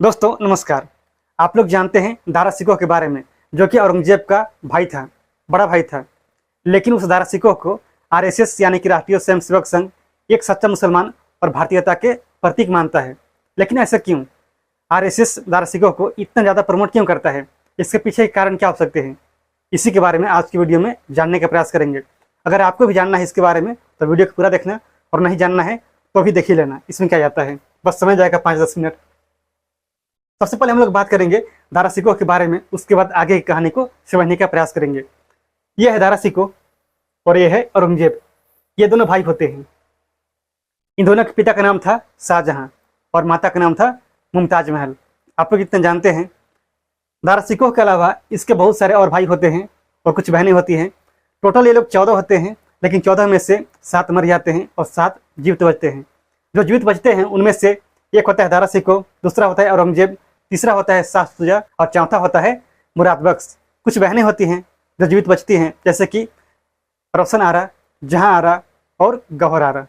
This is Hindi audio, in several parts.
दोस्तों नमस्कार। आप लोग जानते हैं दारा सिकोह के बारे में, जो कि औरंगजेब का भाई था, बड़ा भाई था। लेकिन उस दारा सिकोह को आरएसएस यानी कि राष्ट्रीय स्वयंसेवक संघ एक सच्चा मुसलमान और भारतीयता के प्रतीक मानता है। लेकिन ऐसा क्यों? आरएसएस दारा सिकोह को इतना ज़्यादा प्रमोट क्यों करता है? इसके पीछे के कारण क्या हो सकते हैं? इसी के बारे में आज की वीडियो में जानने का प्रयास करेंगे। अगर आपको भी जानना है इसके बारे में तो वीडियो को पूरा देखना, और नहीं जानना है तो भी देख ही लेना। इसमें क्या जाता है, बस समय जाएगा 5-10 मिनट। सबसे पहले हम लोग बात करेंगे दारा सिकोह के बारे में, उसके बाद आगे की कहानी को समझने का प्रयास करेंगे। यह है दारा सिकोह और यह है औरंगजेब। ये दोनों भाई होते हैं। इन दोनों के पिता का नाम था शाहजहां और माता का नाम था मुमताज महल। आप लोग इतना जानते हैं। दारा सिकोह के अलावा इसके बहुत सारे और भाई होते हैं और कुछ बहनें होती हैं। टोटल ये लोग 14 होते हैं, लेकिन 14 में से 7 मर जाते हैं और 7 जीवित बचते हैं। जो जीवित बचते हैं उनमें से एक होता है दारा सिकोह, दूसरा होता है औरंगजेब, तीसरा होता है शाह शुजा और चौथा होता है मुराद बख्श। कुछ बहनें होती हैं जो जीवित बचती हैं, जैसे कि रोशन आरा, जहां आरा और गौहर आरा।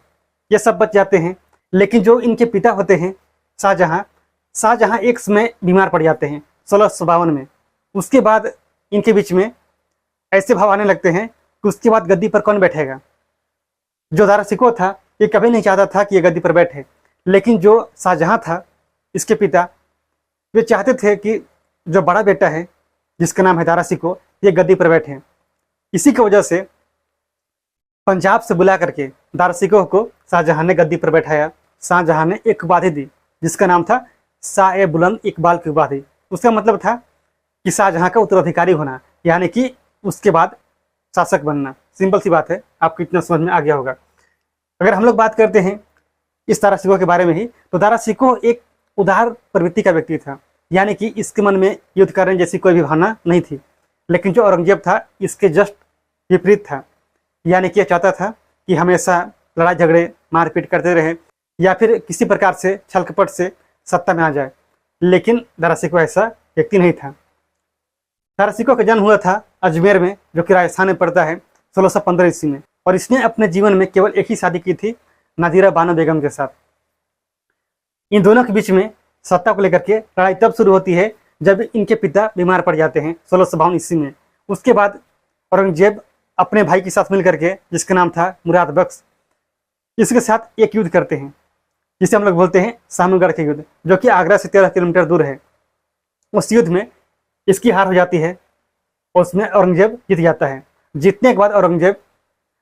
ये सब बच जाते हैं। लेकिन जो इनके पिता होते हैं शाहजहां एक समय बीमार पड़ जाते हैं 1652 में। उसके बाद इनके बीच में ऐसे भाव आने लगते हैं कि उसके बाद गद्दी पर कौन बैठेगा। जो दारा सिकोह था ये कभी नहीं चाहता था कि ये गद्दी पर बैठे, लेकिन जो शाहजहां था इसके पिता, वे चाहते थे कि जो बड़ा बेटा है जिसका नाम है दारा सिकोह, ये गद्दी पर बैठे। इसी की वजह से पंजाब से बुला करके दारा सिकोह को शाहजहां ने गद्दी पर बैठाया। शाहजहां ने एक उपाधि दी जिसका नाम था शाह बुलंद इकबाल की उपाधि। उसका मतलब था कि शाहजहां का उत्तराधिकारी होना, यानी कि उसके बाद शासक बनना। सिंपल सी बात है, आपको इतना समझ में आ गया होगा। अगर हम लोग बात करते हैं इस दारा सिकोह के बारे में ही, तो दारा सिकोह एक उदार प्रवृत्ति का व्यक्ति था, यानी कि इसके मन में युद्ध करने जैसी कोई भी भावना नहीं थी। लेकिन जो औरंगजेब था इसके जस्ट विपरीत था, यानी कि यह चाहता था कि हमेशा लड़ाई झगड़े मारपीट करते रहे या फिर किसी प्रकार से छल कपट से सत्ता में आ जाए। लेकिन दारा सिकोह ऐसा व्यक्ति नहीं था। दारा सिकोह का जन्म हुआ था अजमेर में, जो कि राजस्थान में पड़ता है, 1615 ईस्वी में। और इसने अपने जीवन में केवल एक ही शादी की थी, नादिरा बानो बेगम के साथ। इन दोनों के बीच में सत्ता को लेकर के लड़ाई तब शुरू होती है जब इनके पिता बीमार पड़ जाते हैं 1652 ईस्वी में। उसके बाद औरंगजेब अपने भाई के साथ मिलकर के, जिसका नाम था मुराद बख्श, इसके साथ एक युद्ध करते हैं जिसे हम लोग बोलते हैं सामूगढ़ के युद्ध, जो कि आगरा से 13 किलोमीटर दूर है। उस युद्ध में इसकी हार हो जाती है और उसमें औरंगजेब जीत जाता है। जीतने के बाद औरंगजेब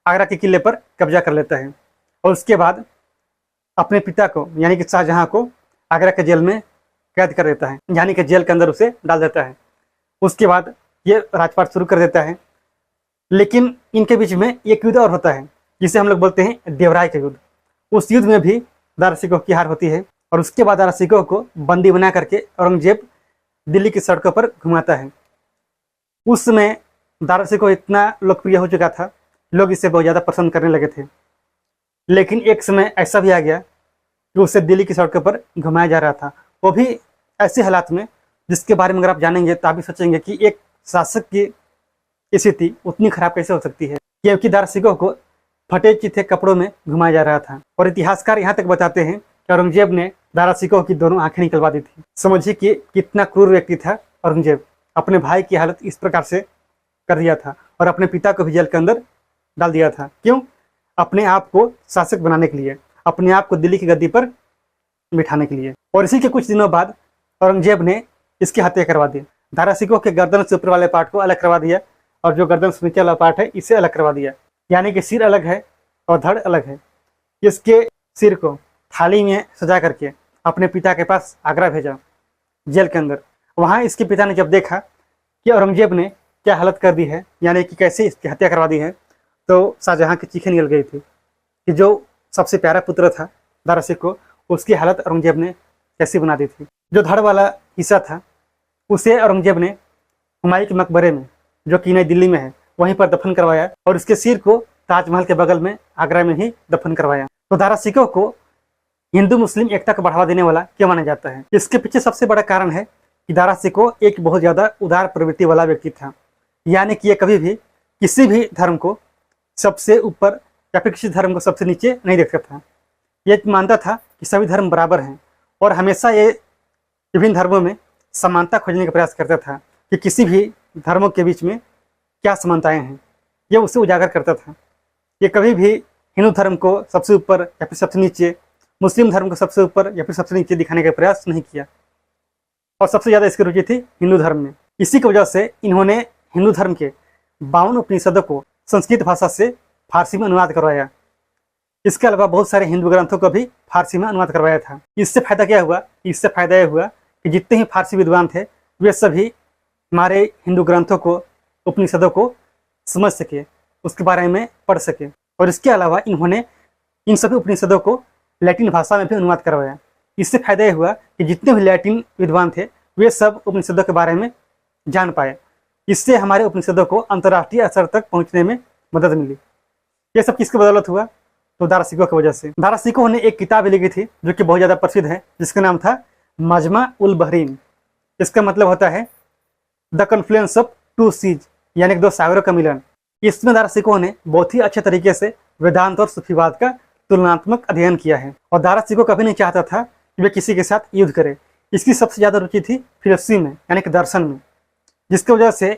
आगरा के किले पर कब्जा कर लेता है और उसके बाद अपने पिता को, यानी कि शाहजहां को, आगरा के जेल में कैद कर देता है, यानी कि जेल के अंदर उसे डाल देता है। उसके बाद ये राजपाट शुरू कर देता है। लेकिन इनके बीच में एक युद्ध और होता है जिसे हम लोग बोलते हैं देवराय का युद्ध। उस युद्ध में भी दारा सिकोह की हार होती है और उसके बाद दारा सिकोह को बंदी बना करके औरंगजेब दिल्ली की सड़कों पर घुमाता है। उस समय दारा सिकोह इतना लोकप्रिय हो चुका था, लोग इसे बहुत ज़्यादा पसंद करने लगे थे। लेकिन एक समय ऐसा भी आ गया कि उसे दिल्ली की सड़कों पर घुमाया जा रहा था, वो भी ऐसे हालात में जिसके बारे में अगर आप जानेंगे तो आप भी सोचेंगे कि एक शासक की स्थिति उतनी खराब कैसे हो सकती है, क्योंकि दारा सिकोह को फटे चिथे कपड़ों में घुमाया जा रहा था। और इतिहासकार यहाँ तक बताते हैं कि औरंगजेब ने दारा सिकोह की दोनों आंखें निकलवा दी थी। समझिए कि कितना क्रूर व्यक्ति था औरंगजेब। अपने भाई की हालत इस प्रकार से कर दिया था और अपने पिता को भी जेल के अंदर डाल दिया था। क्यों? अपने आप को शासक बनाने के लिए, अपने आप को दिल्ली की गद्दी पर बिठाने के लिए। और इसी के कुछ दिनों बाद औरंगजेब ने इसकी हत्या करवा दी। दारा सिकोह के गर्दन से ऊपर वाले पार्ट को अलग करवा दिया और जो गर्दन से नीचे वाला पार्ट है इसे अलग करवा दिया, यानी कि सिर अलग है और धड़ अलग है। इसके सिर को थाली में सजा करके अपने पिता के पास आगरा भेजा, जेल के अंदर। वहाँ इसके पिता ने जब देखा कि औरंगजेब ने क्या हालत कर दी है, यानी कि कैसे इसकी हत्या करवा दी है, तो शाहजहां की चीखें निकल गई थी कि जो सबसे प्यारा पुत्र था दारा सिकोह, उसकी हालत औरंगजेब ने कैसी बना दी थी। जो धड़ वाला हिस्सा था उसे औरंगजेब ने हुमायूं के मकबरे में, जो कि नई दिल्ली में है, वहीं पर दफन करवाया और उसके सिर को ताजमहल के बगल में आगरा में ही दफन करवाया। तो दारा सिकोह को हिंदू मुस्लिम एकता को बढ़ावा देने वाला क्यों माना जाता है? इसके पीछे सबसे बड़ा कारण है कि दारा सिकोह एक बहुत ज़्यादा उदार प्रवृत्ति वाला व्यक्ति था, यानी कि ये कभी भी किसी भी धर्म को सबसे ऊपर या फिर किसी धर्म को सबसे नीचे नहीं देखता था। ये मानता था कि सभी धर्म बराबर हैं और हमेशा ये विभिन्न धर्मों में समानता खोजने का प्रयास करता था कि किसी भी धर्मों के बीच में क्या समानताएं हैं, यह उसे उजागर करता था। ये कभी भी हिंदू धर्म को सबसे ऊपर या फिर सबसे नीचे, मुस्लिम धर्म को सबसे ऊपर या फिर सबसे नीचे दिखाने का प्रयास नहीं किया, और सबसे ज़्यादा इसकी रुचि थी हिंदू धर्म में। इसी की वजह से इन्होंने हिंदू धर्म के 52 उपनिषदों को संस्कृत भाषा से फारसी में अनुवाद करवाया। इसके अलावा बहुत सारे हिंदू ग्रंथों को भी फारसी में अनुवाद करवाया था। इससे फायदा क्या हुआ? इससे फायदा यह हुआ कि जितने ही फारसी विद्वान थे वे सभी हमारे हिंदू ग्रंथों को, उपनिषदों को समझ सके, उसके बारे में पढ़ सके। और इसके अलावा इन्होंने इन सभी उपनिषदों को लैटिन भाषा में भी अनुवाद करवाया। इससे फायदा यह हुआ कि जितने भी लैटिन विद्वान थे वे सब उपनिषदों के बारे में जान पाए। इससे हमारे उपनिषदों को अंतर्राष्ट्रीय स्तर तक पहुंचने में मदद मिली। ये सब किसकी बदौलत हुआ? तो दारासिकोह की वजह से। दारासिकोह ने एक किताब लिखी थी जो कि बहुत ज़्यादा प्रसिद्ध है, जिसका नाम था मजमा उल बहरीन। इसका मतलब होता है the confluence of two seas, यानी कि दो सागरों का मिलन। इसमें दारासिकोह ने बहुत ही अच्छे तरीके से वेदांत और सूफीवाद का तुलनात्मक अध्ययन किया है। और दारासिकोह कभी नहीं चाहता था कि वे किसी के साथ युद्ध करे। इसकी सबसे ज़्यादा रुचि थी फिलॉसफी में, यानी कि दर्शन में, जिसकी वजह से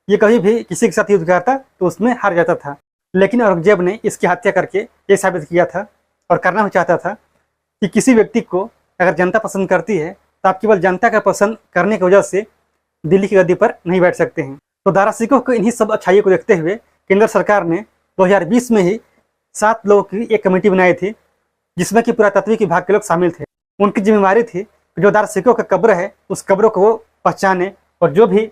ये कभी भी किसी के साथ युद्ध करता तो उसमें हार जाता था। लेकिन औरंगजेब ने इसकी हत्या करके ये साबित किया था, और करना भी चाहता था, कि किसी व्यक्ति को अगर जनता पसंद करती है तो आप केवल जनता का पसंद करने की वजह से दिल्ली की गद्दी पर नहीं बैठ सकते हैं। तो दारासिकोह को इन्हीं सब अच्छाइयों को देखते हुए केंद्र सरकार ने 2020 में ही 7 लोगों की एक कमेटी बनाई थी, जिसमें कि पुरातत्विक विभाग के लोग शामिल थे। उनकी जिम्मेवारी थी कि जो दारासिकोह का कब्र है उस कब्रों को वो पहचाने, और जो भी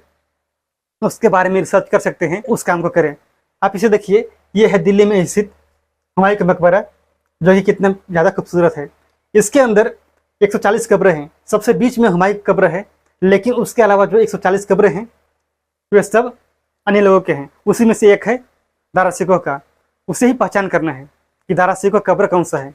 उसके बारे में रिसर्च कर सकते हैं उस काम को करें। आप इसे देखिए, ये है दिल्ली में स्थित हुमायूं का मकबरा, जो कि कितना ज़्यादा खूबसूरत है। इसके अंदर 140 कब्रें हैं। सबसे बीच में हुमायूं की कब्र है, लेकिन उसके अलावा जो 140 कब्रें हैं वे सब अन्य लोगों के हैं। उसी में से एक है दारासिकोह का। उसे ही पहचान करना है कि दारासिकोह कब्र कौन सा है।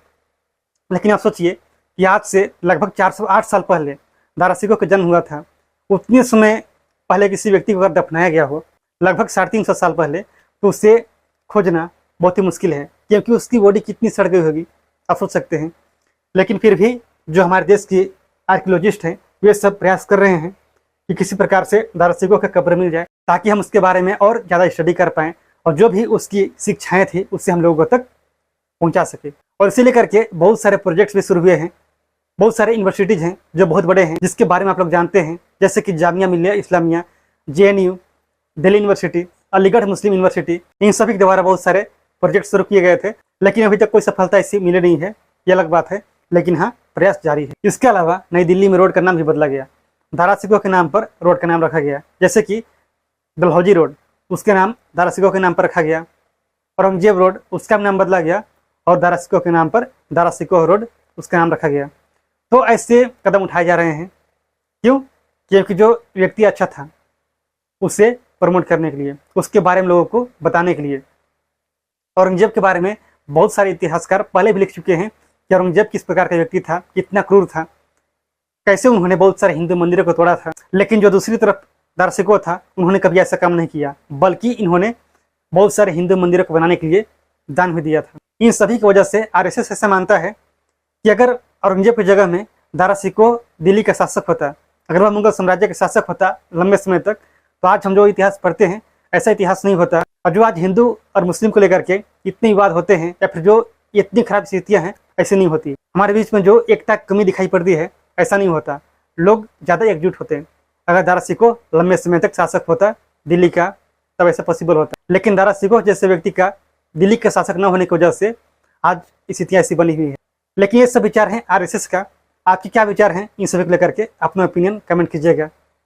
लेकिन आप सोचिए कि आज से लगभग 408 साल पहले दारासिकोह का जन्म हुआ था। उतने समय पहले किसी व्यक्ति को अगर दफनाया गया हो, लगभग 350 साल पहले, तो उसे खोजना बहुत ही मुश्किल है, क्योंकि उसकी बॉडी कितनी सड़ गई होगी आप सोच सकते हैं। लेकिन फिर भी जो हमारे देश की आर्कियोलॉजिस्ट हैं वे सब प्रयास कर रहे हैं कि किसी प्रकार से दारासिकोह का कब्र मिल जाए, ताकि हम उसके बारे में और ज़्यादा स्टडी कर पाएँ, और जो भी उसकी शिक्षाएँ थी उससे हम लोगों तक पहुँचा सके। और इसी लेकर के बहुत सारे प्रोजेक्ट्स भी शुरू हुए हैं। बहुत सारे यूनिवर्सिटीज़ हैं जो बहुत बड़े हैं, जिसके बारे में आप लोग जानते हैं, जैसे कि जामिया मिलिया इस्लामिया, JNU, दिल्ली यूनिवर्सिटी, अलीगढ़ मुस्लिम यूनिवर्सिटी। इन सभी के द्वारा बहुत सारे प्रोजेक्ट शुरू किए गए थे, लेकिन अभी तक कोई सफलता इससे मिली नहीं है, ये अलग बात है। लेकिन हाँ, प्रयास जारी है। इसके अलावा नई दिल्ली में रोड का नाम भी बदला गया। दारासिकोह के नाम पर रोड का नाम रखा गया, जैसे कि डलहौजी रोड, उसके नाम दारासिकोह के नाम पर रखा गया। औरंगजेब रोड, उसका नाम बदला गया, और दारासिकोह के नाम पर दारासिकोह रोड उसका नाम रखा गया। तो ऐसे कदम उठाए जा रहे हैं। क्यों? क्योंकि जो व्यक्ति अच्छा था उसे प्रमोट करने के लिए, उसके बारे में लोगों को बताने के लिए। औरंगजेब के बारे में बहुत सारे इतिहासकार पहले भी लिख चुके हैं कि औरंगजेब किस प्रकार का व्यक्ति था, कितना क्रूर था, कैसे उन्होंने बहुत सारे हिंदू मंदिरों को तोड़ा था। लेकिन जो दूसरी तरफ दारासिकोह था, उन्होंने कभी ऐसा काम नहीं किया, बल्कि इन्होंने बहुत सारे हिंदू मंदिरों को बनाने के लिए दान भी दिया था। इन सभी की वजह से RSS ऐसा मानता है कि अगर औरंगजेब की जगह में दारासिकोह दिल्ली का शासक होता, अगर वह मुगल साम्राज्य का शासक होता लंबे समय तक, तो आज हम जो इतिहास पढ़ते हैं ऐसा इतिहास नहीं होता। और जो आज हिंदू और मुस्लिम को लेकर के इतने विवाद होते हैं, या फिर जो इतनी खराब स्थितियां हैं, ऐसे नहीं होती। हमारे बीच में जो एकता की कमी दिखाई पड़ती है, ऐसा नहीं होता। लोग ज़्यादा एकजुट होते हैं। अगर दारासिकोह लंबे समय तक शासक होता दिल्ली का, तब ऐसा पॉसिबल होता। लेकिन दारासिकोह जैसे व्यक्ति का दिल्ली का शासक न होने की वजह से आज स्थितियाँ ऐसी बनी हुई है। लेकिन ये सब विचार हैं RSS का। आपके क्या विचार हैं इन सभी को लेकर के? अपना ओपिनियन कमेंट कीजिएगा।